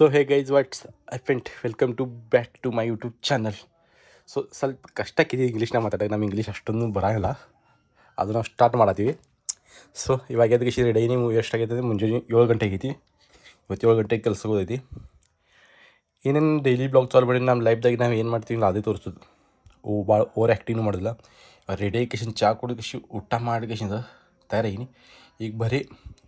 So hey guys what's up and welcome to back to my YouTube channel. So ಸ್ವಲ್ಪ ಕಷ್ಟಕ್ಕಿದೆ ಇಂಗ್ಲೀಷ್ನಾಗ ಮಾತಾಡೋಕೆ, ನಮ್ಗೆ English ಅಷ್ಟೊಂದು ಬರೋಲ್ಲ. ಅದು ನಾವು ಸ್ಟಾರ್ಟ್ ಮಾಡತ್ತೀವಿ. ಸೊ ಇವಾಗ ಎದ್ಗಿಸಿ ರೆಡಿ ನೀವು ಎಷ್ಟಾಗೈತೆ? ಮುಂಜಾನೆ 7 ಗಂಟೆ ಆಗೈತಿ. ಇವತ್ತು 7 ಗಂಟೆಗೆ ಕೆಲಸಕ್ಕೆ ಹೋದೈತಿ. ಏನೇನು ಡೈಲಿ ಬ್ಲಾಗ್ ಚಾಲು ಮಾಡಿ ನಮ್ಮ ಲೈಫ್ದಾಗ ನಾವು ಏನು ಮಾಡ್ತೀವಿ ಅದೇ ತೋರಿಸ್ತದೆ. ಭಾಳ ಓವರ್ ಆ್ಯಕ್ಟಿಂಗ್ ಮಾಡೋದಿಲ್ಲ. ರೆಡಿ ಆಗಿಕೇಶನ್ ಚಾ ಕುಡಿಕೇಶಿ ಊಟ ಮಾಡಿಕೇಶಿಂದ ತಯಾರಾಗಿನಿ. ಈಗ ಬರೀ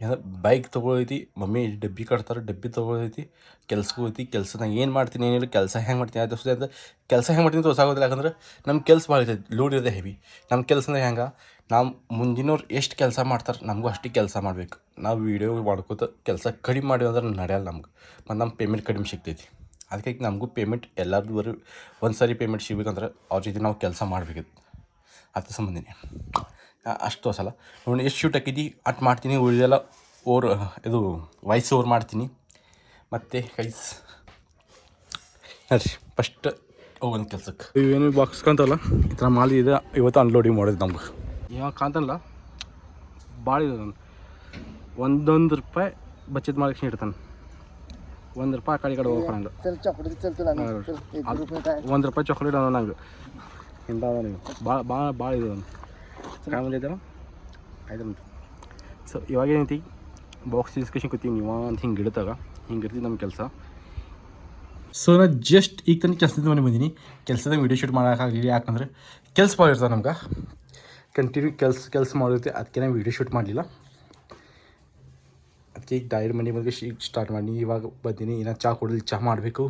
ಏನೋ ಬೈಕ್ ತೊಗೊಳೈತಿ, ಮಮ್ಮಿ ಡಬ್ಬಿ ಕಟ್ತಾರೆ, ಡಬ್ಬಿ ತೊಗೊಳೈತಿ, ಕೆಲ್ಸಕ್ಕೆ ಹೋಗ್ತಿ. ಕೆಲಸದಾಗ ಏನು ಮಾಡ್ತೀನಿ ಏನಿಲ್ಲ, ಕೆಲಸ ಹೆಂಗೆ ಮಾಡ್ತೀನಿ ಅದು ಅಂತ ಕೆಲಸ ಹೆಂಗೆ ಮಾಡ್ತೀನಿ ತೋರ್ಸಾಗೋದಿಲ್ಲ. ಯಾಕಂದ್ರೆ ನಮ್ಮ ಕೆಲಸ ಭಾಳ ಇರ್ತೈತಿ, ಲೋಡ್ ಇರೋದೇ ಹೆವಿ. ನಮ್ಮ ಕೆಲಸದಾಗ ಹೆಂಗೆ ನಾವು ಮುಂದಿನವ್ರು ಎಷ್ಟು ಕೆಲಸ ಮಾಡ್ತಾರೆ ನಮಗೂ ಅಷ್ಟೇ ಕೆಲಸ ಮಾಡಬೇಕು. ನಾವು ವೀಡಿಯೋ ಮಾಡ್ಕೋತ ಕೆಲಸ ಕಡಿಮೆ ಮಾಡಿವಿ ಅಂದ್ರೆ ನಡೆಯಲ್ಲ ನಮ್ಗೆ. ಮತ್ತು ನಮ್ಮ ಪೇಮೆಂಟ್ ಕಡಿಮೆ ಸಿಗ್ತೈತಿ. ಅದಕ್ಕೆ ನಮಗೂ ಪೇಮೆಂಟ್ ಎಲ್ಲರೂ ಒಂದು ಸಾರಿ ಪೇಮೆಂಟ್ ಸಿಗ್ಬೇಕಂದ್ರೆ ಅವ್ರ ಜೊತೆ ನಾವು ಕೆಲಸ ಮಾಡಬೇಕಿತ್ತು. ಅದ್ರ ಸಂಬಂಧಿನಿ ಅಷ್ಟು ಸಲ ನೋಡಿ ಎಷ್ಟು ಶೂಟ್ ಹಾಕಿದ್ದು ಅಟ್ ಮಾಡ್ತೀನಿ. ಉಳಿದೆಲ್ಲ ಇದು ವಾಯ್ಸ್ ಓವರ್ ಮಾಡ್ತೀನಿ. ಮತ್ತು ಗೈಸ್ ನೋಡಿರಿ ಫಸ್ಟ್ ಹೋಗೋದು ಕೆಲ್ಸಕ್ಕೆ. ಇವೇನು ಬಾಕ್ಸ್ ಕಾಣ್ತಲ್ಲ, ಈ ಥರ ಮಾಲ್ ಇದೆ. ಇವತ್ತು ಅನ್ಲೋಡಿಂಗ್ ಮಾಡೋದು ನಮ್ಗೆ. ಇವಾಗ ಕಾಣ್ತಲ್ಲ ಭಾಳ ಇದೆ. ನಾನು ಒಂದೊಂದು ರೂಪಾಯಿ ಬಚತ್ ಮಾಡಕ್ಕೆ ಇಡ್ತಾನೆ. 1 ರೂಪಾಯಿ ಆ ಕಡೆ ಹೋಗ್ಕೊಂಡು 1 ರೂಪಾಯಿ ಚಾಕ್ಲೇಟ್ ಅದ ನಂಗೆ ಇಂಥ ನೀವು ಭಾಳ ಇದೆ. ಅವನು ಫ್ಯಾಮಿಲಿ ಇದ್ದಾರ ಆಯ್ತು. ಸೊ ಇವಾಗ ಏನೈತಿ ಬಾಕ್ಸ್ ಡಿಸ್ಕಷನ್ ಕೂತೀವಿ ನೀವು ಅಂತ ಹಿಂಗೆ ಇಡ್ತಾಗ ಹಿಂಗೆ ಇರ್ತೀವಿ ನಮ್ಮ ಕೆಲಸ. ಸೊ ನಾನು ಜಸ್ಟ್ ಈಗ ತನಕ ಕೆಲಸದ ಮನೆ ಬಂದೀನಿ. ಕೆಲಸದಾಗ ವೀಡಿಯೋ ಶೂಟ್ ಮಾಡೋಕ್ಕಾಗಲಿ, ಯಾಕಂದ್ರೆ ಕೆಲಸ ಭಾಳ ಇರ್ತದೆ ನಮ್ಗೆ. ಕಂಟಿನ್ಯೂ ಕೆಲಸ ಮಾಡಿರ್ತೀವಿ, ಅದಕ್ಕೆ ನಾನು ವೀಡಿಯೋ ಶೂಟ್ ಮಾಡಲಿಲ್ಲ. ಅದಕ್ಕೆ ಈಗ ಡೈರೆಕ್ಟ್ ಮನೆ ಬಂದು ಈಗ ಸ್ಟಾರ್ಟ್ ಮಾಡಿ ಇವಾಗ ಬಂದೀನಿ. ಇನ್ನೂ ಚಹಾ ಕುಡಿದು ಚಹಾ ಮಾಡಬೇಕು.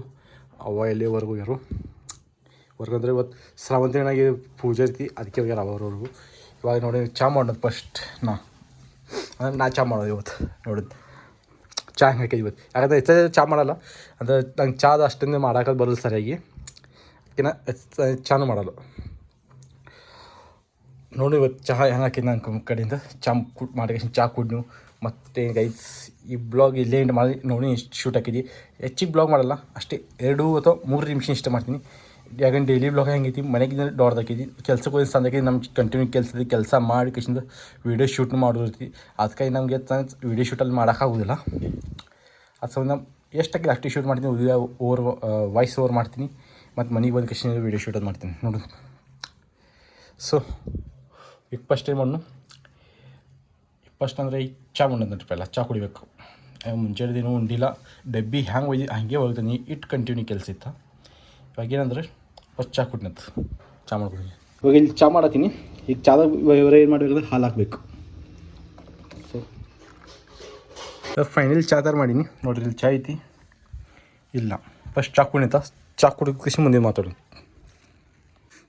ಅವ ಎಲ್ಲೇ ಹೋಗ್ಯಾರು ಹೊರ್ಗಂದ್ರೆ ಇವತ್ತು ಶ್ರಾವಂತನಾಗಿ ಪೂಜೆ ಐತಿ, ಅದಕ್ಕೆ ಹೋಗ್ಯಾರ ಅವರವರೆಗೂ. ಇವಾಗ ನೋಡಿ ಚಹಾ ಮಾಡೋದು ಫಸ್ಟ್ ನಾ ಚಹಾ ಮಾಡೋದು ಇವತ್ತು. ನೋಡೋದು ಚಹಾ ಹೆಂಗೆ ಹಾಕಿದ್ದು ಇವತ್ತು, ಯಾಕಂದ್ರೆ ಹೆಚ್ಚು ಚಹಾ ಮಾಡಲ್ಲ. ಅಂದರೆ ನಂಗೆ ಚಾದ ಅಷ್ಟೊಂದು ಮಾಡೋಕೆ ಬರಲ್ಲ ಸರಿಯಾಗಿ, ಅದಕ್ಕೆ ಚಾನು ಮಾಡಲ್ಲ. ನೋಡಿ ಇವತ್ತು ಚಹಾ ಹೆಂಗೆ ಹಾಕಿದ್ದು ನನ್ನ ಕಡೆಯಿಂದ ಚಹಾ ಮಾಡಿ ಚಹಾ ಕುಡ್ನು. ಮತ್ತು ಗೈಸ್ ಈ ಬ್ಲಾಗ್ ಇಲ್ಲೇ ಎಂಡ್ ಮಾಡಿ ನೋಡಿ ಇಷ್ಟು ಶೂಟ್ ಹಾಕಿದ್ವಿ. ಹೆಚ್ಚಿಗೆ ಬ್ಲಾಗ್ ಮಾಡಲ್ಲ, ಅಷ್ಟೇ 2 ಅಥವಾ 3 ನಿಮಿಷ ಇಷ್ಟ ಮಾಡ್ತೀನಿ. ಯಾಕಂದ್ರೆ ಡೈಲಿ ಬ್ಲಾಗ್ ಹೆಂಗೈತಿ ಮನೆಗಿಂದ ದೊಡ್ಡದಾಕೈತಿ. ಕೆಲ್ಸಕ್ಕೆ ಹೋಗಿ ಸಂದಾಕಿ ನಮ್ಮ ಕಂಟಿನ್ಯೂ ಕೆಲಸ ಮಾಡಿ ಕಸಿಂದ ವೀಡಿಯೋ ಶೂಟ್ ಮಾಡೋದೈತಿ. ಅದಕ್ಕಾಗಿ ನಮಗೆ ವೀಡಿಯೋ ಶೂಟಲ್ಲಿ ಮಾಡೋಕ್ಕಾಗೋದಿಲ್ಲ. ಅದು ಸಂಬಂಧ ನಾವು ಎಷ್ಟಾಗಿ ಅಷ್ಟೇ ಶೂಟ್ ಮಾಡ್ತೀನಿ. ವಾಯ್ಸ್ ಓವರ್ ಮಾಡ್ತೀನಿ ಮತ್ತು ಮನೆಗೆ ಬಂದು ಕಸಿಂದ ವೀಡಿಯೋ ಶೂಟಲ್ಲಿ ಮಾಡ್ತೀನಿ ನೋಡೋದು. ಸೊ ಈಗ ಫಸ್ಟ್ ಏನು ಮಾಡೋಣ, ಫಸ್ಟ್ ಅಂದರೆ ಈಗ ಚಹಾ ಮಾಡೋದು. ಪೆಲ್ಲ ಚಹಾ ಕುಡಿಬೇಕು. ಮುಂಚೆ ದಿನ ಉಂಡಿಲ್ಲ, ಡಬ್ಬಿ ಹ್ಯಾಂಗೆ ಒಯ್ದು ಹಾಗೆ ಹೋಗ್ತೀನಿ. ಇಟ್ಟು ಕಂಟಿನ್ಯೂ ಕೆಲಸ ಇತ್ತು. ಇವಾಗ ಏನಂದ್ರೆ ಫಸ್ಟ್ ಚಹಾ ಕುಡಿನತ್ತು ಚಹಾ ಮಾಡ್ಕೊತೀನಿ. ಇವಾಗ ಇಲ್ಲಿ ಚಹಾ ಮಾಡತ್ತೀನಿ. ಈಗ ಚಾದಾಗ ಇವರು ಏನು ಮಾಡಬೇಕಂದ್ರೆ ಹಾಲು ಹಾಕಬೇಕು. ಸೊ ಫೈನಲ್ ಚಹಾ ಥರ ಮಾಡೀನಿ ನೋಡಿರಿ. ಇಲ್ಲಿ ಚಹಾ ಐತಿ ಇಲ್ಲ, ಫಸ್ಟ್ ಚಹಾ ಕುಡಿತ. ಚಹಾ ಕುಡಿದ ಕೃಷಿ ಮುಂದೆ ಮಾತಾಡೋದು.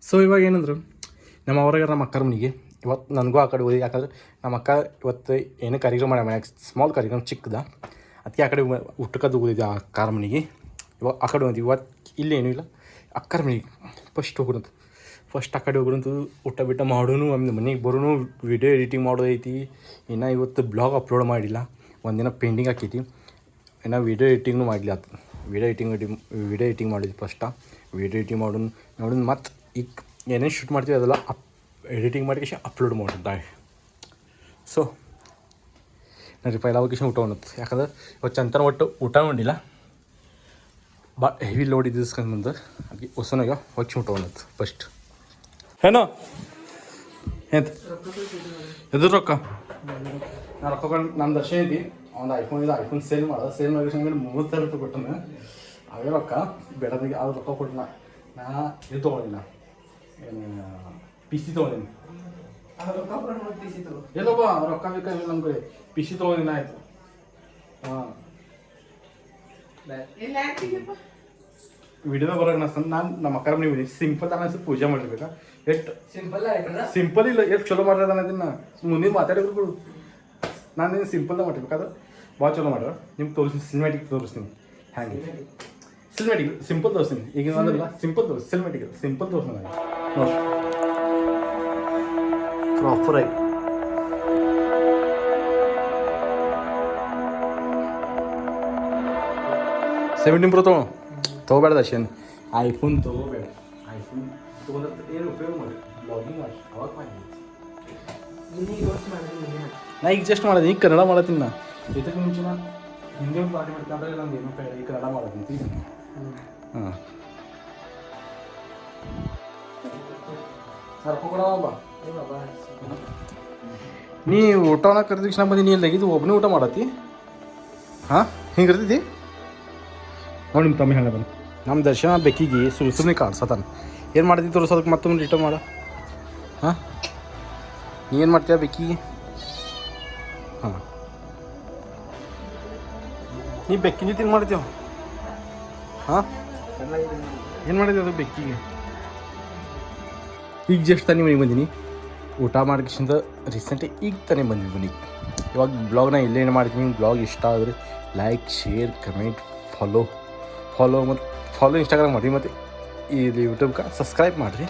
ಸೊ ಇವಾಗ ಏನಂದ್ರೆ ನಮ್ಮ ಅವ್ರಾಗ ನಮ್ಮ ಅಕ್ಕರ ಮನೆಗೆ ಇವತ್ತು ನನಗೂ ಆ ಕಡೆ ಹೋಗಿ. ಯಾಕಂದ್ರೆ ನಮ್ಮ ಅಕ್ಕ ಇವತ್ತು ಏನೋ ಕಾರ್ಯಕ್ರಮ ಮಾಡಿ ಮನ್ಯಾಗ ಸ್ಮಾಲ್ ಕಾರ್ಯಕ್ರಮ ಚಿಕ್ಕದ, ಅದಕ್ಕೆ ಆ ಕಡೆ ಊಟಕ್ಕದ್ದು ಹೋಗಿದ್ದೆ ಆ ಅಕ್ಕರ ಮನೆಗೆ. ಇವಾಗ ಆ ಕಡೆ ಹೋಗಿದ್ವಿ. ಇವತ್ತು ಇಲ್ಲೇನೂ ಇಲ್ಲ, ಅಕ್ಕರ ಮನೆಗೆ ಫಸ್ಟ್ ಹೋಗೋದು. ಫಸ್ಟ್ ಆ ಕಡೆ ಹೋಗೋದು, ಊಟ ಬಿಟ್ಟ ಮಾಡೋನು, ಆಮೇಲೆ ಮನೆಗೆ ಬರೋನು, ವೀಡಿಯೋ ಎಡಿಟಿಂಗ್ ಮಾಡೋದೈತಿ. ಇನ್ನು ಇವತ್ತು ಬ್ಲಾಗ್ ಅಪ್ಲೋಡ್ ಮಾಡಿಲ್ಲ, ಒಂದಿನ ಪೆಂಡಿಂಗ್ ಹಾಕೈತಿ. ಇನ್ನು ವೀಡಿಯೋ ಎಡಿಟಿಂಗ್ನು ಮಾಡಲಿ ಆತು. ವೀಡಿಯೋ ಎಡಿಟಿಂಗ್ ಮಾಡಿದ್ವಿ ಫಸ್ಟ. ವೀಡಿಯೋ ಎಡಿಟಿಂಗ್ ನೋಡೋಣ ಮತ್ತು ಈಗ ಏನೇನು ಶೂಟ್ ಮಾಡ್ತೀವಿ ಅದೆಲ್ಲ ಎಡಿಟಿಂಗ್ ಮಾಡಿ ಅಪ್ಲೋಡ್ ಮಾಡೋದು. ಸೊ ನಾನು ಪೈಲ ಹೋಗಿ ಊಟ ಉಣ್ಣತ್ತು. ಯಾಕಂದ್ರೆ ಇವತ್ತು ಚಂತನ ಒಟ್ಟು ಊಟ ಉಂಡಿಲ್ಲ, ಭಾಳ ಹೆವಿ ಲೋಡ್ ಇದ್ದಿಸ್ಕೊಂಡು ಬಂದು ಅದಕ್ಕೆ ಹೊಸನಾಗ ಹೊಚ್ಚಿ ಊಟ ಉಣ್ಣತ್ತು ಫಸ್ಟ್. ಏನೋ ಎಂತ ಎದುರು ರೊಕ್ಕ ನಾ ರೊಕ್ಕ ನಮ್ಮ ದರ್ಶನ ಐತಿ. ಒಂದು ಐಫೋನ್ ಸೇಲ್ ಮಾಡೋದು. ಸೇಲ್ ಮಾಡಿ 30,000 ರೂಪಾಯಿ ಕೊಟ್ಟನು. ಅವೇ ರೊಕ್ಕ ಬೇಡದಾಗಿ ಅದು ರೊಕ್ಕ ಕೊಟ್ಟಿಲ್ಲ. ನಾ ಇದು ತೊಗೊಂಡಿಲ್ಲ, ಏನು ಪಿ ಸಿ ತೊಗೊಂಡಿನಿ. ಎಲ್ಲೋಬ್ಬ ರೊಕ್ಕ ಬೇಕಾಗಿಲ್ಲ ನಮ್ಮ ಕಡೆ. ಪಿ ಸಿ ತೊಗೊಂಡಿನ ಆಯಿತು. ಹಾಂ ವಿಡಿಯೋದಾಗ ಬರೋಣ ಅನ್ಸ್ತಂದು ನಾನು ನಮ್ಮ ಅಕ್ಕರ ಮನೆಗೆ ಸಿಂಪಲ್ ಅನಿಸ್ತು. ಪೂಜೆ ಮಾಡಿರ್ಬೇಕಾ ಎಷ್ಟು ಸಿಂಪಲ್ ಇಲ್ಲ, ಎಷ್ಟು ಚಲೋ ಮಾಡಿರೋದು ಅನ್ನೋದನ್ನ ಮುಂದಿನ ಮಾತಾಡಿದ್ರು. ನಾನು ಸಿಂಪಲ್ದಾಗ ಮಾಡಿರ್ಬೇಕಾದ್ರೆ ಭಾಳ ಚಲೋ ಮಾಡ್ಯಾರ. ನಿಮ್ಗೆ ತೋರಿಸ್ತೀನಿ, ಸಿನಿಮ್ಯಾಟಿಕ್ ತೋರಿಸ್ತೀನಿ. ಹ್ಯಾಂಗೆ ಸಿನಿಮ್ಯಾಟಿಕ್ ಸಿಂಪಲ್ ತೋರಿಸ್ತೀನಿ. ಈಗ ಅಂದ್ರಲ್ಲ ಸಿಂಪಲ್ ತೋರಿಸಿ, ಸಿಂಪಲ್ ತೋರಿಸ್ತೀನಿ ನಾನು ನೋಡಿ ಪ್ರಾಪರಾಗಿ. $17 Pro ತೊಗೋಬೇಡ ದರ್ಶನ್. ಐಫೋನ್ ತೊಗೋಬೇಡ. ಐಫೋನ್ ತೊಗೊಂಡ್ರೆ ಏನು ಉಪಯೋಗ ಮಾಡಿ, ಬ್ಲಾಗಿಂಗ್ ಮಾಡಿ, ಅವಾಗ ಮಾಡಿ. ನಾ ಈಗ ಜಸ್ಟ್ ಮಾಡಿದೆ, ಈಗ ಕನ್ನಡ ಮಾಡತ್ತೀನಿ. ನಾ ಇದಕ್ಕೆ ಮುಂಚೆ ಹಿಂದೆ ಒಂದು ಪಾರ್ಟಿ ಮಾಡ್ಕೊಂಡ್ರೆ ನಂದು ಏನು ಈ ಕನ್ನಡ ಮಾಡೋದಂತಿ ಹಾಂ ಸರ್ಪ ಕೂಡ ಬಾ ನೀ ಊಟನ ಕರೆದ ತಕ್ಷಣ ಬಂದು ನೀ ಇಲ್ಲಿ ತೆಗಿದು ಒಬ್ಬನೇ ಊಟ ಮಾಡತ್ತಿ ಹಾಂ ಹಿಂಗೆ ಇರ್ತೈತಿ ನೋಡಿ ನಿಮ್ಮ ತಮ್ಮ ಹೇಳ ಬನ್ನಿ ನಮ್ಮ ದರ್ಶನ ಬೆಕ್ಕಿಗೆ ಸುಮ್ಮನೆ ಕಾಡ್ಸತಾನ ಏನು ಮಾಡ್ತೀನಿ ತೋರಿಸೋದಕ್ಕೆ ಮತ್ತೊಮ್ಮೆ ರಿಟರ್ನ್ ಮಾಡ ಹಾಂ ನೀ ಏನು ಮಾಡ್ತೀಯ ಬೆಕ್ಕಿಗೆ ಹಾಂ ನೀ ಬೆಕ್ಕಿನ ಜೊತೆ ಏನು ಮಾಡ್ತೀವ ಹಾಂ ಏನು ಮಾಡಿದೆ ಅದು ಬೆಕ್ಕಿಗೆ ಈಗ ಜಸ್ಟ್ ತಾನೇ ಮನೆಗೆ ಬಂದೀನಿ ಊಟ ಮಾಡ್ಕಿಂದ ರೀಸೆಂಟ್ಲಿ ಈಗ ತಾನೇ ಬಂದ್ವಿ ಮನೆಗೆ ಇವಾಗ ಬ್ಲಾಗ್ನ ಇಲ್ಲೇನು ಮಾಡ್ತೀನಿ ಬ್ಲಾಗ್ ಇಷ್ಟ ಆದರೆ ಲೈಕ್ ಶೇರ್ ಕಮೆಂಟ್ ಫಾಲೋ ಮತ್ತು ಫಾಲೋ ಇನ್ಸ್ಟಾಗ್ರಾಮ್ ಮಾಡಿರಿ ಮತ್ತು ಈ ಯೂಟ್ಯೂಬ್ಗೆ ಸಬ್ಸ್ಕ್ರೈಬ್ ಮಾಡಿರಿ